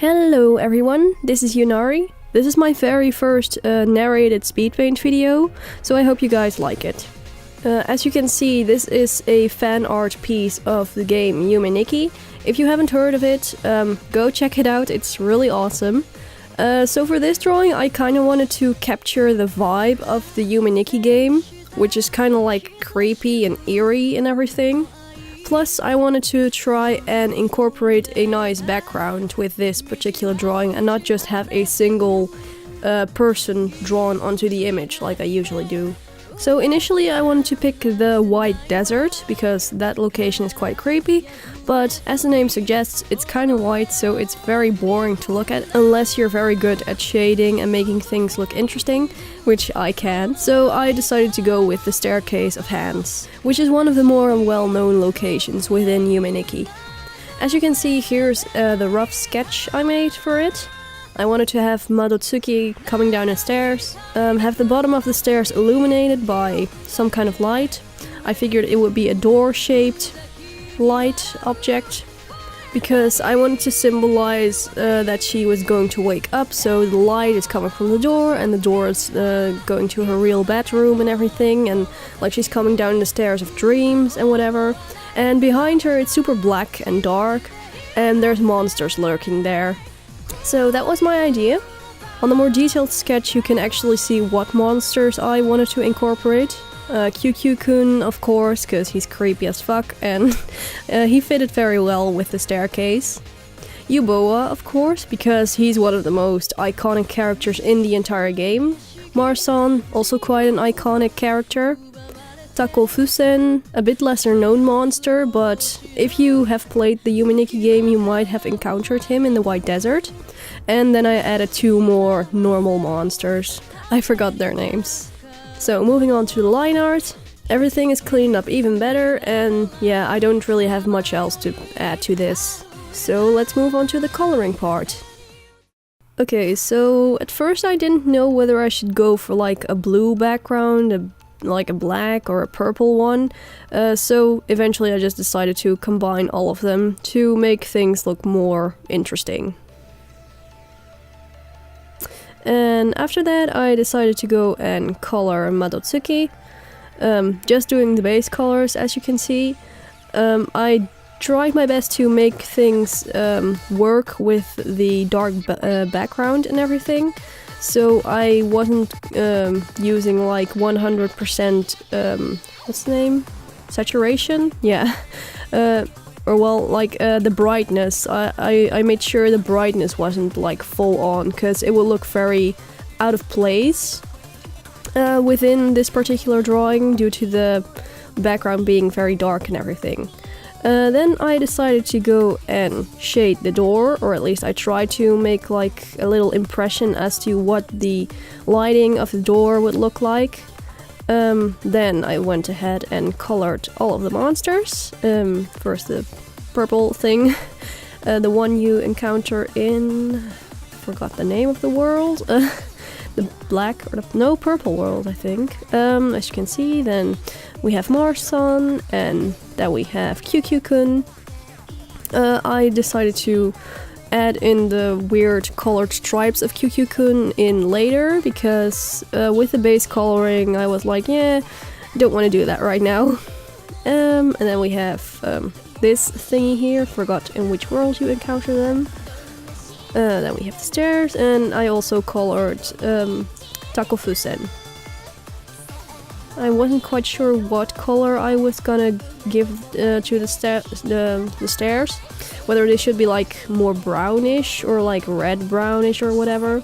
Hello everyone, this is Yunari. This is my very first narrated Speedpaint video, so I hope you guys like it. As you can see, this is a fan art piece of the game Yume Nikki. If you haven't heard of it, go check it out, it's really awesome. So for this drawing I kinda wanted to capture the vibe of the Yume Nikki game, which is kinda like creepy and eerie and everything. Plus, I wanted to try and incorporate a nice background with this particular drawing and not just have a single person drawn onto the image like I usually do. So initially I wanted to pick the white desert because that location is quite creepy, but as the name suggests, it's kind of white, so it's very boring to look at unless you're very good at shading and making things look interesting, which I can. So I decided to go with the staircase of hands, which is one of the more well-known locations within Yume Nikki. As you can see, here's the rough sketch I made for it. I wanted to have Madotsuki coming down the stairs, have the bottom of the stairs illuminated by some kind of light. I figured it would be a door-shaped light object, because I wanted to symbolize that she was going to wake up, so the light is coming from the door, and the door is going to her real bedroom and everything, and like she's coming down the stairs of dreams and whatever. And behind her it's super black and dark, and there's monsters lurking there. So that was my idea. On the more detailed sketch you can actually see what monsters I wanted to incorporate. Kyuukyuu-kun, of course, because he's creepy as fuck, and he fitted very well with the staircase. Uboa, of course, because he's one of the most iconic characters in the entire game. Marsan, also quite an iconic character. Takofuusen, a bit lesser known monster, but if you have played the Yume Nikki game you might have encountered him in the White Desert. And then I added two more normal monsters. I forgot their names. So moving on to the line art, everything is cleaned up even better, and yeah, I don't really have much else to add to this. So let's move on to the coloring part. Okay, so at first I didn't know whether I should go for like a blue background, like a black or a purple one, so eventually I just decided to combine all of them to make things look more interesting. And after that I decided to go and color Madotsuki, just doing the base colors as you can see. I tried my best to make things work with the dark background and everything. So I wasn't using like 100% what's the name? Saturation? Yeah. Or well, like the brightness. I made sure the brightness wasn't like full on, because it would look very out of place within this particular drawing due to the background being very dark and everything. Then I decided to go and shade the door, or at least I tried to make like a little impression as to what the lighting of the door would look like. Then I went ahead and colored all of the monsters. First the purple thing, the one you encounter in... forgot the name of the world. The black, or no, purple world, I think. As you can see, then we have Marsan, and then we have Kyuukyuu-kun. I decided to add in the weird colored stripes of Kyuukyuu-kun in later, because with the base coloring I was like, yeah, don't want to do that right now. And then we have this thingy here, forgot in which world you encounter them. Then we have the stairs, and I also colored Takofuusen. I wasn't quite sure what color I was gonna give to the stairs. Whether they should be like more brownish or like red brownish or whatever.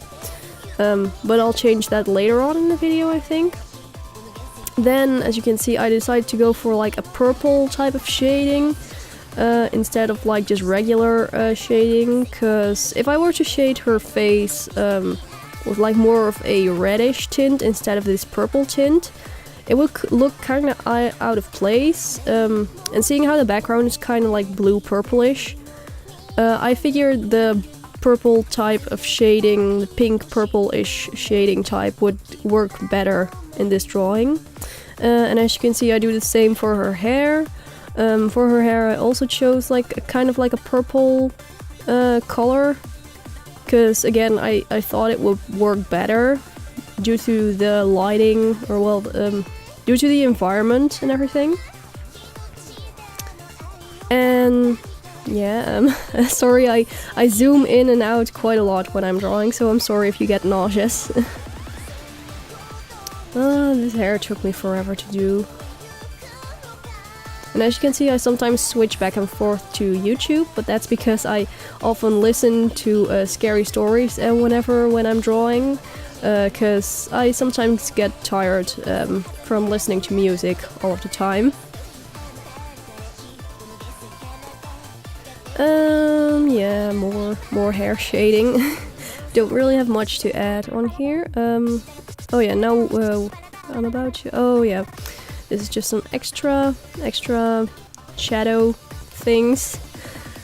But I'll change that later on in the video, I think. Then, as you can see, I decided to go for like a purple type of shading instead of like just regular shading, because if I were to shade her face with like more of a reddish tint instead of this purple tint, it would look kind of out of place. And seeing how the background is kind of like blue-purplish, I figured the purple type of shading, the pink purple-ish shading type, would work better in this drawing. And as you can see, I do the same for her hair. For her hair I also chose like a kind of like a purple color because again I thought it would work better due to the lighting, or well, due to the environment and everything. And yeah, sorry, I zoom in and out quite a lot when I'm drawing, so I'm sorry if you get nauseous. This hair took me forever to do. And as you can see, I sometimes switch back and forth to YouTube, but that's because I often listen to scary stories when I'm drawing, because I sometimes get tired from listening to music all of the time. Yeah, more hair shading. Don't really have much to add on here. Oh yeah, now I'm about to. Oh yeah. This is just some extra shadow things.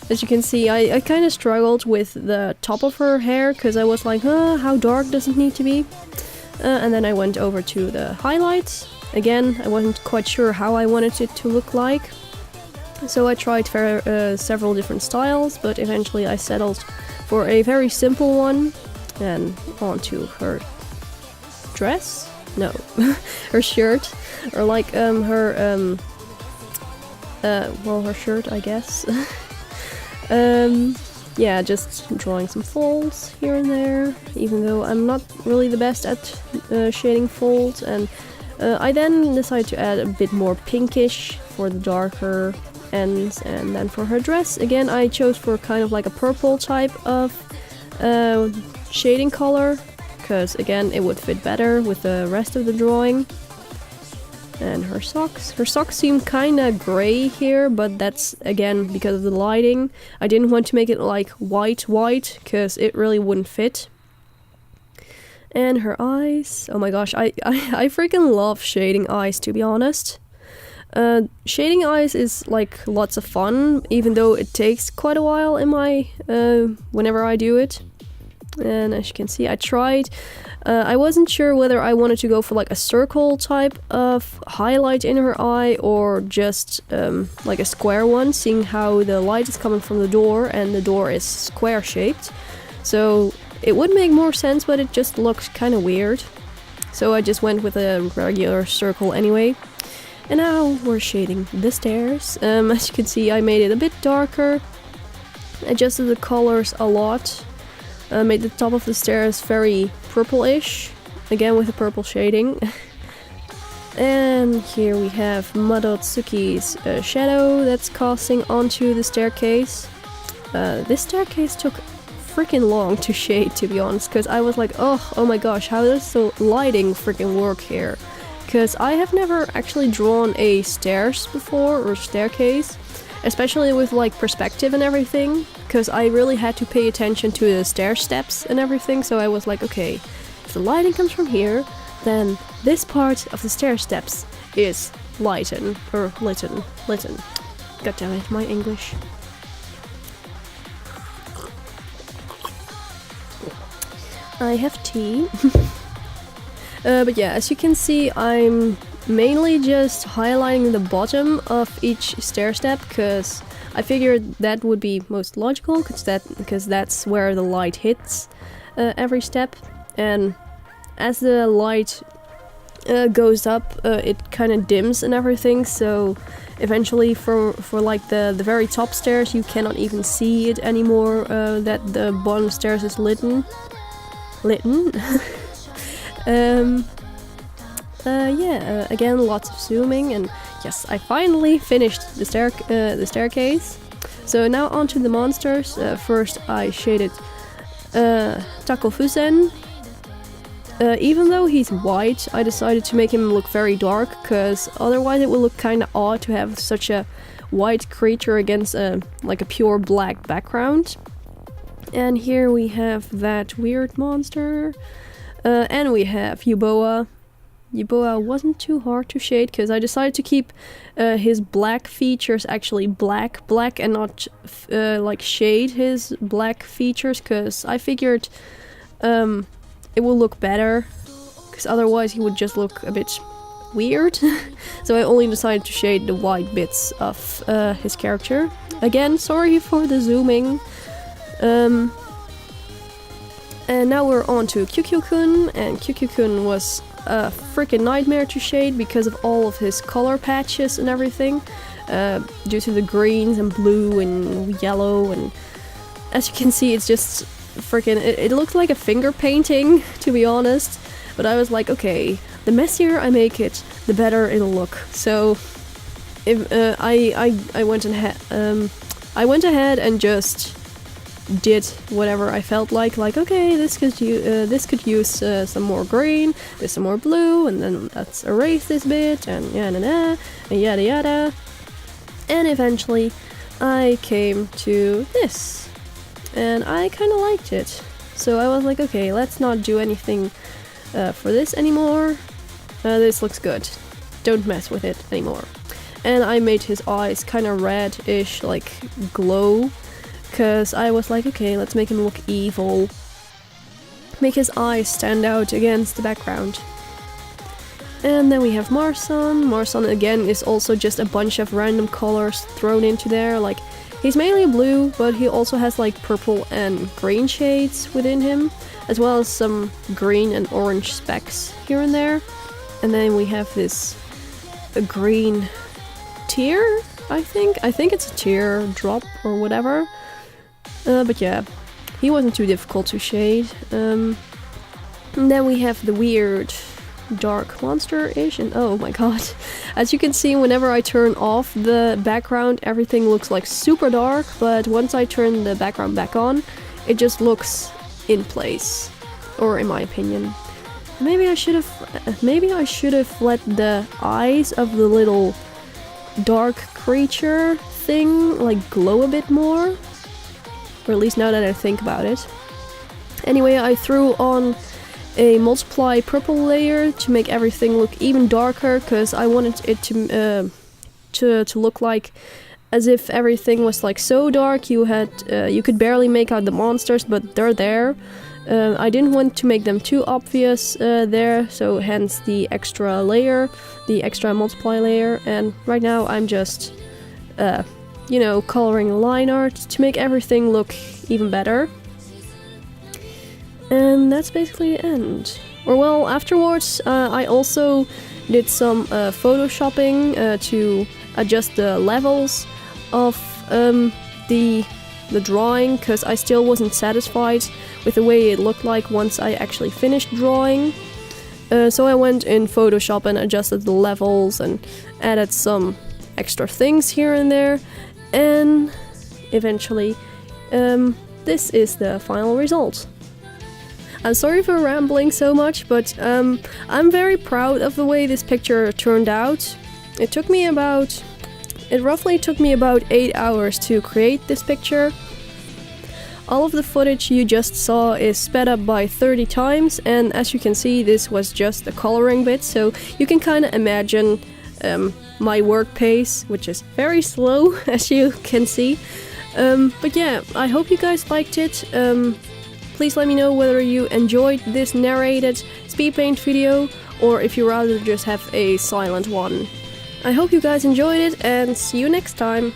As you can see, I kind of struggled with the top of her hair, because I was like, how dark does it need to be? And then I went over to the highlights. Again, I wasn't quite sure how I wanted it to look like. So I tried several different styles, but eventually I settled for a very simple one. And onto her dress? No, her shirt. Or like her shirt, I guess. Yeah, just drawing some folds here and there, even though I'm not really the best at shading folds. And I then decided to add a bit more pinkish for the darker ends. And then for her dress, again, I chose for kind of like a purple type of shading color, because again, it would fit better with the rest of the drawing. And her socks seem kinda grey here, but that's again because of the lighting. I didn't want to make it like white, because it really wouldn't fit. And her eyes, oh my gosh, I freaking love shading eyes, to be honest. Shading eyes is like lots of fun, even though it takes quite a while in my whenever I do it. And as you can see, I tried. I wasn't sure whether I wanted to go for like a circle type of highlight in her eye, or just like a square one, seeing how the light is coming from the door and the door is square shaped. So it would make more sense, but it just looked kind of weird. So I just went with a regular circle anyway. And now we're shading the stairs. As you can see, I made it a bit darker, adjusted the colors a lot. Made the top of the stairs very purplish, again with the purple shading. And here we have Madotsuki's shadow that's casting onto the staircase. This staircase took freaking long to shade, to be honest, because I was like, oh my gosh, how does the lighting freaking work here? Because I have never actually drawn a stairs before, or staircase. Especially with like perspective and everything, because I really had to pay attention to the stair steps and everything. So I was like, okay, if the lighting comes from here, then this part of the stair steps is litten. God damn it, my English. I have tea. But yeah, as you can see, I'm mainly just highlighting the bottom of each stair step, because I figured that would be most logical, because that's where the light hits every step. And as the light goes up, it kind of dims and everything, so eventually for like the very top stairs, you cannot even see it anymore, that the bottom stairs is litten. Yeah, again, lots of zooming, and yes, I finally finished the staircase. So now onto the monsters. First I shaded Takofuusen. Even though he's white, I decided to make him look very dark, because otherwise it will look kind of odd to have such a white creature against like a pure black background. And here we have that weird monster. And we have Uboa. Uboa wasn't too hard to shade, because I decided to keep his black features actually black, and not like shade his black features, because I figured it will look better, because otherwise he would just look a bit weird. So I only decided to shade the white bits of his character. Again, sorry for the zooming. And now we're on to Kyuukyuu-kun, and Kyuukyuu-kun was a freaking nightmare to shade because of all of his color patches and everything, due to the greens and blue and yellow, and as you can see it's just freaking, it looks like a finger painting, to be honest, but I was like, okay, the messier I make it, the better it'll look. So if, I went ahead and just did whatever I felt like okay, this could use some more green, there's some more blue, and then let's erase this bit, and yada yada. And eventually I came to this, and I kind of liked it. So I was like, okay, let's not do anything for this anymore. This looks good. Don't mess with it anymore. And I made his eyes kind of red-ish, like glow, because I was like, okay, let's make him look evil. Make his eyes stand out against the background. And then we have Marsan. Marsan again is also just a bunch of random colors thrown into there. Like, he's mainly blue, but he also has like purple and green shades within him, as well as some green and orange specks here and there. And then we have this green tear, I think it's a tear drop or whatever. But yeah, he wasn't too difficult to shade. And then we have the weird dark monster-ish, and oh my god, as you can see, whenever I turn off the background everything looks like super dark, but once I turn the background back on it just looks in place, or in my opinion. Maybe I should have let the eyes of the little dark creature thing like glow a bit more. Or at least now that I think about it. Anyway, I threw on a multiply purple layer to make everything look even darker, because I wanted it to look like as if everything was like so dark you could barely make out the monsters, but they're there. I didn't want to make them too obvious there, so hence the extra layer, the extra multiply layer, and right now I'm just you know, coloring line art to make everything look even better. And that's basically the end. Or well, afterwards I also did some photoshopping to adjust the levels of the drawing, because I still wasn't satisfied with the way it looked like once I actually finished drawing. So I went in Photoshop and adjusted the levels and added some extra things here and there. And eventually, this is the final result. I'm sorry for rambling so much, but I'm very proud of the way this picture turned out. It roughly took me about 8 hours to create this picture. All of the footage you just saw is sped up by 30 times, and as you can see, this was just the coloring bit, so you can kind of imagine my work pace, which is very slow, as you can see. But yeah, I hope you guys liked it. Please let me know whether you enjoyed this narrated Speedpaint video, or if you rather just have a silent one. I hope you guys enjoyed it, and see you next time!